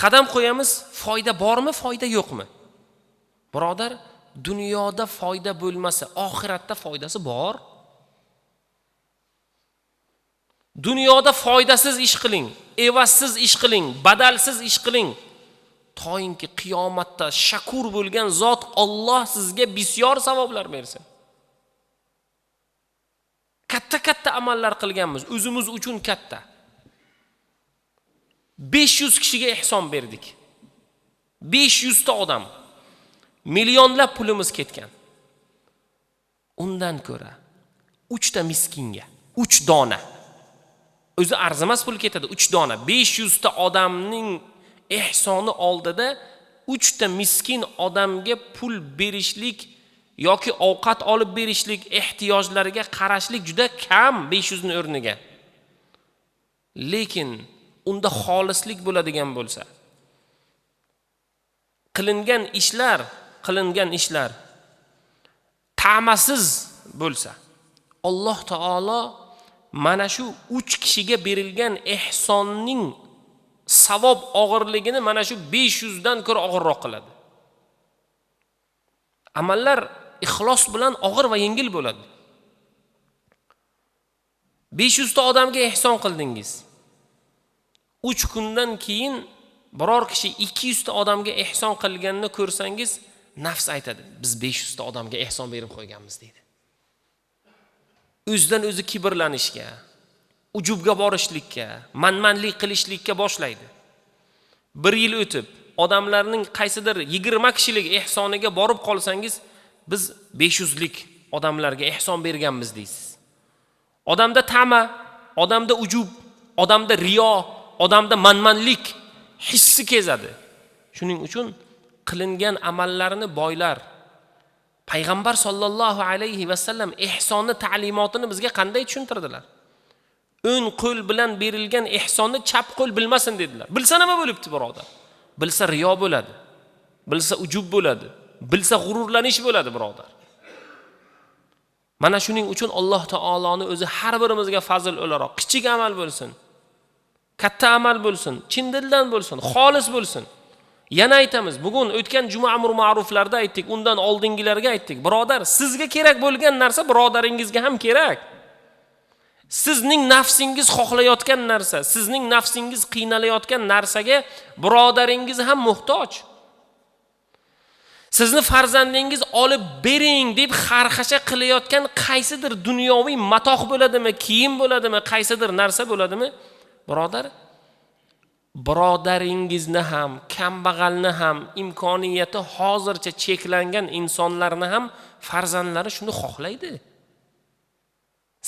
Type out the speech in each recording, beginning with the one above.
Qadam qo'yamiz, foyda bormi, foyda yo'qmi? Birodar, dunyoda foyda bo'lmasa, oxiratda foydasi bor. Dunyoda foydasiz ish qiling, evassiz ish qiling, badalsiz ish qiling. Toyinki qiyomatda shakur bo'lgan zot Alloh sizga bisyor savoblar bersin. Katta amallar qilganmiz, o'zimiz uchun katta. 500 kishiga ihson berdik. 500 ta odam. Millionlab pulimiz ketgan. Undan ko'ra 3 ta miskinga 3 dona. O'zi arzimas pul ketadi 3 dona. 500 ta odamning ihsoni oldida 3 ta miskin odamga pul berishlik yoki ovqat olib berishlik, ehtiyojlariga qarashlik juda kam 500 ning o'rniga. Lekin unda xolislik bo'ladigan bo'lsa, qilingan ishlar ta'masiz bo'lsa, Alloh taolo mana shu 3 kishiga berilgan ihsonning savob og'irligini mana shu 500 dan ko'ra og'irroq qiladi. Amallar ixlos bilan og'ir va yengil bo'ladi. 500 ta odamga ihson qildingiz. 3 kundan keyin biror kishi 200 ta odamga ihson qilganini ko'rsangiz, nafs aytadi, biz 500 ta odamga ihson berib qo'yganmiz deydi. O'zidan o'zi kibrlanishga, ujubga borishlikka, manmanlik qilishlikka boshlaydi. 1 yil o'tib, odamlarning qaysidir 20 kishilik ihsoniga borib qolsangiz, biz 500 lik odamlarga ihson berganmiz deysiz. Odamda ta'ma, odamda ujub, odamda riyo, odamda manmanlik hissi kezadi. Shuning uchun qilingan amallarini boylar Payg'ambar sollallohu alayhi va sallam ihsonni ta'limotini bizga qanday tushuntirdilar? O'ng qo'l bilan berilgan ihsonni chap qo'l bilmasin dedilar. Bilsa nima bo'libdi, birodar? Bilsa riyo bo'ladi. Bilsa ujub bo'ladi. Bilsa g'ururlanish bo'ladi, birodar. Mana shuning uchun Alloh taoloning o'zi har birimizga fazl o'laroq kichik amal bo'lsin, katta amal bo'lsin, chin dildan bo'lsin, xolis bo'lsin. Yana aytamiz, bugun o'tgan juma amr ma'ruflarda aytdik, undan oldingilarga aytdik. Birodar, sizga kerak bo'lgan narsa birodaringizga ham kerak. Sizning nafsingiz xohlayotgan narsa, sizning nafsingiz qiynalayotgan narsaga birodaringiz ham muhtoj. Sizni farzandingiz olib bering deb xarxasha qilayotgan qaysidir dunyoviy matoh bo'ladimi, kiyim bo'ladimi, qaysidir narsa bo'ladimi? Birodar, birodaringizni ham, kambag'alni ham, imkoniyati hozircha cheklangan insonlarni ham farzandlari shuni xohlaydi.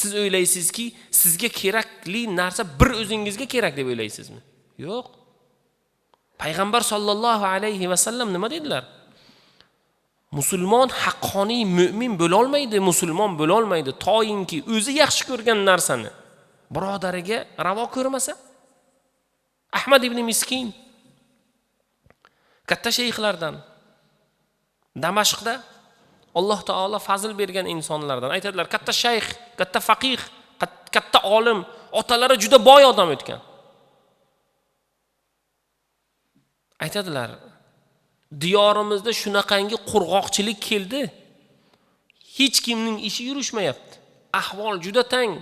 Siz o'ylaysizki, sizga kerakli narsa bir o'zingizga kerak deb o'ylaysizmi? Yo'q. Payg'ambar sollallohu alayhi va sallam nima dedilar? Musulmon haqqoniy mu'min bo'la olmaydi, musulmon bo'la olmaydi toyinki o'zi yaxshi ko'rgan narsani birodariga ravo ko'rmasa. Ahmad ibn Miskin katta shayxlardan, Damashqda Alloh taolo fazl bergan insonlardan aytadilar, katta shayx, katta faqih, katta olim, otalari juda boy odam o'tgan. Aytadilar, diyorimizda shunaqangi qurg'oqchilik keldi. Hech kimning ishi yurishmayapti. Ahvol juda tang,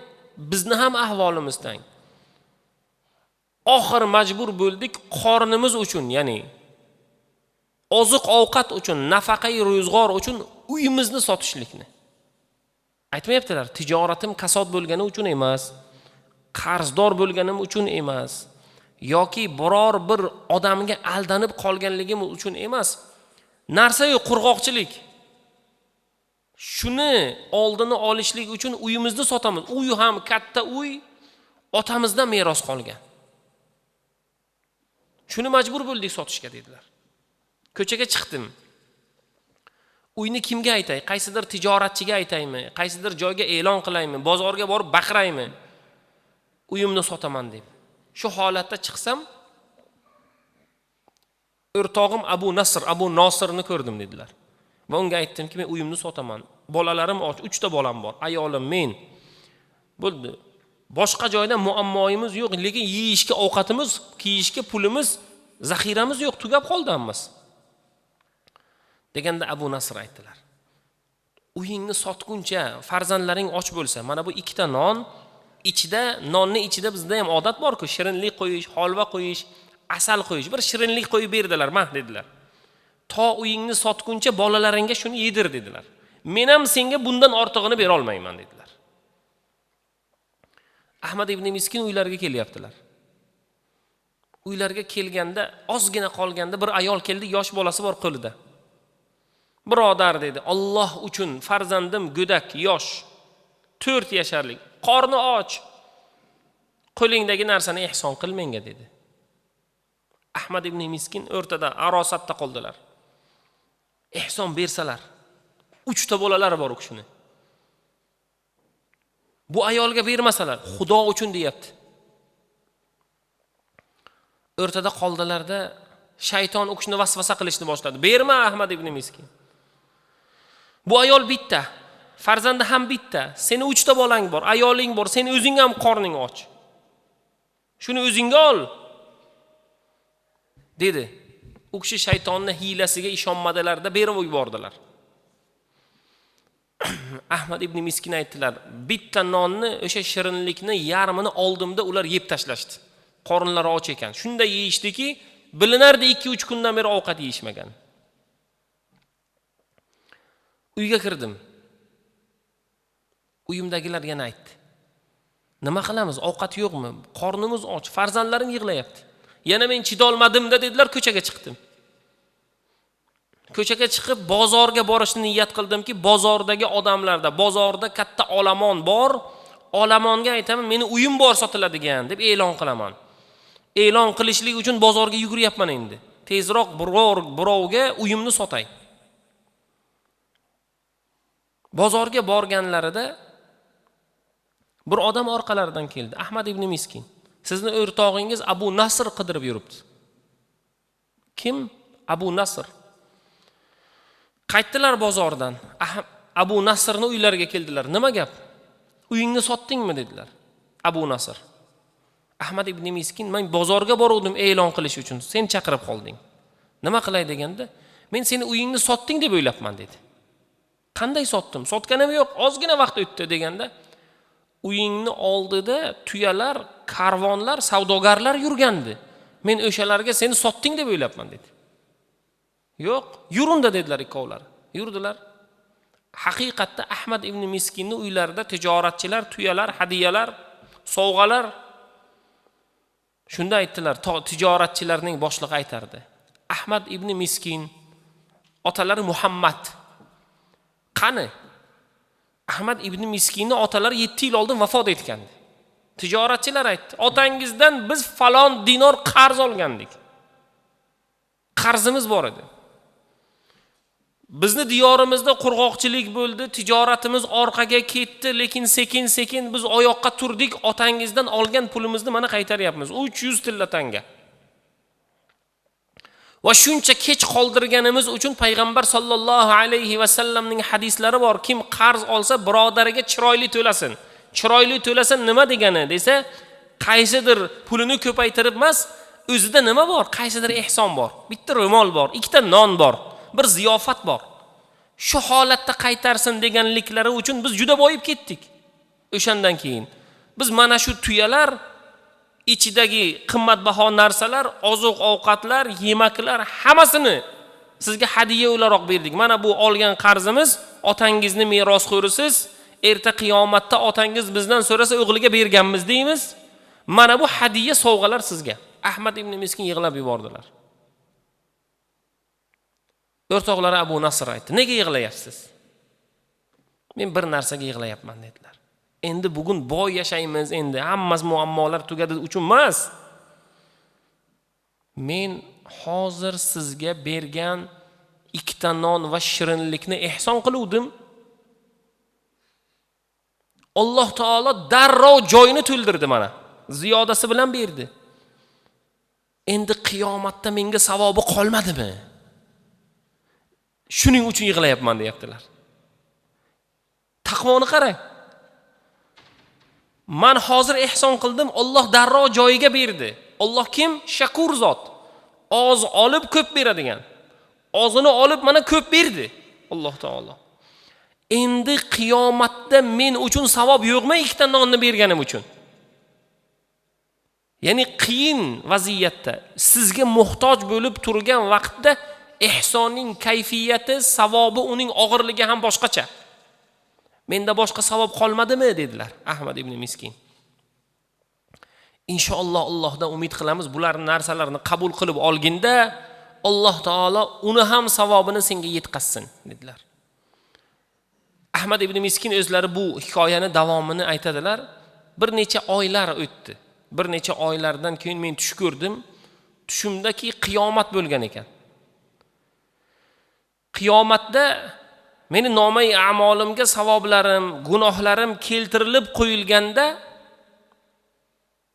bizni ham ahvolimiz tang. Oxir majbur bo'ldik qornimiz uchun, ya'ni oziq ovqat uchun, nafaqai ro'zg'or uchun uyimizni sotishlikni. Aytmayaptilar, tijoratim kasod bo'lgani uchun emas, qarzdor bo'lganim uchun emas, yoki biror bir odamga aldanib qolganligim uchun emas. Narsa-yu qurg'oqchilik. Shuni oldini olishlik uchun uyimizni sotamiz. Uy ham katta uy, otamizdan meros qolgan. Shuni majbur bo'ldik sotishga dedilar. Ko'chaga chiqdim. Uyni kimga aytay? Qaysidir tijoratchiga aytaymi? Qaysidir joyga e'lon qilaymi? Bozorga borib baqiraymi? Uyimni sotaman deb. Shu holatda chiqsam, o'rtog'im Abu Nosirni ko'rdim dedilar. Va unga aytdimki, men uyimni sotaman. Bolalarim 3 ta bolam bor. Ayolim, men. Bo'ldi. Boshqa joyda muammoyimiz yo'q, lekin yeyishga ovqatimiz, kiyishga pulimiz Zaxiramiz yo'q, tugab qoldi hammasi. Deganda Abu Nasr aytdilar. Uyingni sotguncha farzandlaring och bo'lsa, mana bu ikkita non ichida, nonni ichida bizda ham odat bor-ku, shirinlik qo'yish, holva qo'yish, asal qo'yish. Bir shirinlik qo'yib berdilar, mah dedilar. To uyingni sotguncha bolalaringga shuni yedir dedilar. Men ham senga bundan ortig'ini bera olmayman dedilar. Ahmad ibn Miskin uylariga kelyaptilar. Uylarga kelganda ozgina qolganda bir ayol keldi, yosh bolasi bor qo'lida. Birodar dedi, Alloh uchun farzandim go'dak, yosh, 4 yasharlik, qorni och. Qo'lingdagi narsani ihson qil menga dedi. Ahmad ibn Miskin o'rtada arosatda qoldilar. Ihson bersalar, 3 ta bolalari bor u kishini. Bu ayolga bermasalar, Xudo uchun deyapti. O'rtada qoldilarda shayton u kishini vasvasa qilishni boshladi. Berma Ahmad ibn Miskin. Bu ayol bitta, farzandi ham bitta. Seni 3 ta bolang bor, ayoling bor, sen o'zing ham qorning och. Shuni o'zingga ol dedi. U kishi shaytonning hiylasiga ishonmadilar-da, berib yubordilar. Ahmad ibn Miskin aytdilar, bitta nonni, o'sha shirinlikni yarmini oldimda ular yeb tashlashdi. Qornlari och ekan. Shunda yeyishdiki, bilinardi 2-3 kundan beri ovqat yeyishmagan. Uyga kirdim. Uyimdagilar yana aytdi. Nima qilamiz? Ovqat yo'qmi? Qornimiz och, farzandlarim yig'layapti. Yana men chidolmadim-da dedilar, ko'chaga chiqdim. Ko'chaga chiqib bozorga borishni niyat qildimki, bozordagi odamlarda, bozorda katta olomon bor. Olomonga aytaman, meni uyim bor sotiladigan deb e'lon qilaman. E'lon qilishlik uchun bozorga yuguryapman endi. Tezroq birovga uyimni sotay. Bozorga borganlarida bir odam orqalaridan keldi. Ahmad ibn Miskin. Sizni o'rtog'ingiz Abu Nasr qidirib yuribdi. Kim? Abu Nasr. Qaytdilar bozordan. Abu Nasrning uylariga keldilar. Nima gap? Uyingni sotdingmi dedilar. Abu Nasr. Ahmad ibn Miskin, men bozorga boruvdim e'lon qilish uchun. Sen chaqirib qolding. Nima qilay deganda, men seni uyingni sotding deb o'ylabman dedi. Qanday sotdim? Sotganim yo'q, ozgina vaqt o'tdi deganda, uyingni oldida tuyalar, karvonlar, savdogarlar yurgandi. Men o'shalarga seni sotding deb o'ylabman dedi. Yo'q, yurunda dedilar ikkovlar. Yurdilar. Haqiqatda Ahmad ibn Miskinning uylarida tijoratchilar, tuyalar, hadiyalar, sovg'alar. Shunda aytdilar, tijoratchilarning boshlig'i aytardi. Ahmad ibn Miskin otalari Muhammad. Qani? Ahmad ibn Miskinning otalari 7 yil oldin vafot etgandi. Tijoratchilar aytdi, otangizdan biz falon dinor qarz olgandik. Qarzimiz bor edi. Bizni diyorimizda qurg'oqchilik bo'ldi, tijoratimiz orqaga ketdi, lekin sekin-sekin biz oyoqqa turdik, otangizdan olgan pulimizni mana qaytaryapmiz. 300 tilla tanga. Va shuncha kech qoldirganimiz uchun payg'ambar sollallohu alayhi va sallamning hadislari bor. Kim qarz olsa, birodariga chiroyli to'lasin. Chiroyli to'lasin nima degani desa, qaysidir pulini ko'paytirib emas, o'zida nima bor? Qaysidir ehson bor. Bitta ro'mol bor, ikkita non bor, bir ziyofat bor. Shu holatda qaytarsin deganliklari uchun biz juda boyib ketdik. O'shandan keyin biz mana shu tuyalar ichidagi qimmatbaho narsalar, oziq-ovqatlar, yemaklar hammasini sizga hadiya o'laroq berdik. Mana bu olgan qarzimiz, otangizni merosxo'risiz, erta qiyomatda otangiz bizdan so'rasa o'g'liga berganmiz deymiz. Mana bu hadiya sovg'alar sizga. Ahmad ibn Miskin yig'lab yubordilar. O'rtoqlari Abu Nasr aytdi, nega yig'layapsiz? Men bir narsaga yig'layapman dedilar. Endi bugun boy yashaymiz, endi hammasi muammolar tugadi uchun emas. Men hozir sizga bergan 2 ta non va shirinlikni ihson qiluvdim. Alloh taolo darrov joyini to'ldirdi mana. Ziyodasi bilan berdi. Endi qiyomatda menga savobi qolmadimi? Shuning uchun yig'layapman deyaptilar. Taqvoni qarang. Men hozir ihson qildim, Alloh darrov joyiga berdi. Alloh kim? Shakur zot. Oz olib ko'p beradigan. Ozini olib mana ko'p berdi Alloh taolo. Endi qiyomatda men uchun savob yo'qmi ikkita nonni berganim uchun? Ya'ni qiyin vaziyatda, sizga muhtoj bo'lib turgan vaqtda ihsonning kayfiyati, savobi, uning og'irligi ham boshqacha. Menda boshqa savob qolmadimi dedilar Ahmad ibn Miskin. Inshaalloh Allohdan umid qilamiz, bular narsalarni qabul qilib olginda Alloh taolo uni ham savobini senga yetkazsin dedilar. Ahmad ibn Miskin o'zlari bu hikoyani davomini aytadilar. Bir necha oylar o'tdi. Bir necha oylardan keyin men tush ko'rdim. Tushimdaki qiyomat bo'lgan ekan. Qiyomatda meni nomai a'molimga savoblarim, gunohlarim keltirilib qo'yilganda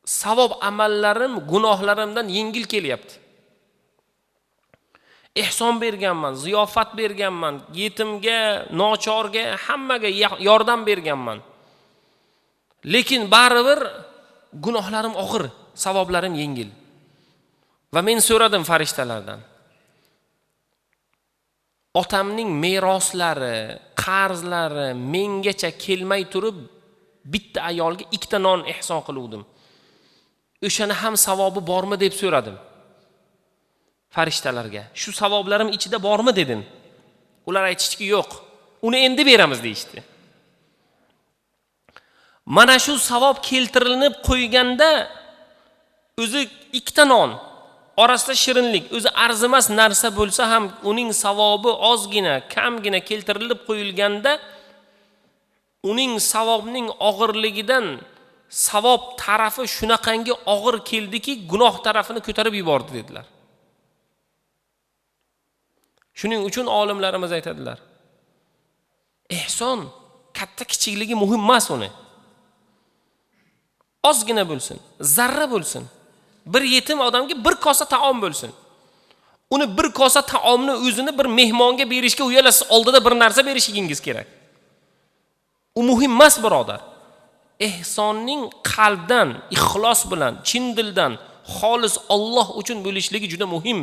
savob amallarim gunohlarimdan yengil kelyapti. Ihson berganman, ziyofat berganman, yetimga, nochorga, hammaga yordam berganman. Lekin baribir gunohlarim og'ir, savoblarim yengil. Va men so'radim farishtalardan. Otamning meroslari, qarzlari mengacha kelmay turib bitta ayolga ikkita non ihson qiluvdim. O'shani ham savobi bormi deb so'radim. Farishtalarga, shu savoblarim ichida bormi dedim. Ular aytishdiki, yo'q. Uni endi beramiz deyishdi. Mana shu savob keltirilib qo'yganda o'zi ikkita non, orasida shirinlik, o'zi arzimas narsa bo'lsa ham uning savobi ozgina, kamgina keltirilib qo'yilganda uning savobning og'irligidan savob tarafi shunaqangi og'ir keldiki, gunoh tarafini ko'tarib yubordi dedilar. Shuning uchun olimlarimiz aytadilar. Ihson katta kichikligi muhim emas uni. Ozgina bo'lsin, zarra bo'lsin. Bir yetim odamga bir kosa taom bo'lsin. Uni bir kosa taomni o'zini bir mehmonga berishga uyalasiz, oldida bir narsa berishingiz kerak. U muhim emas, birodar. Ihsonning qalbdan, ixlos bilan, chin dildan, xolis Alloh uchun bo'lishligi juda muhim.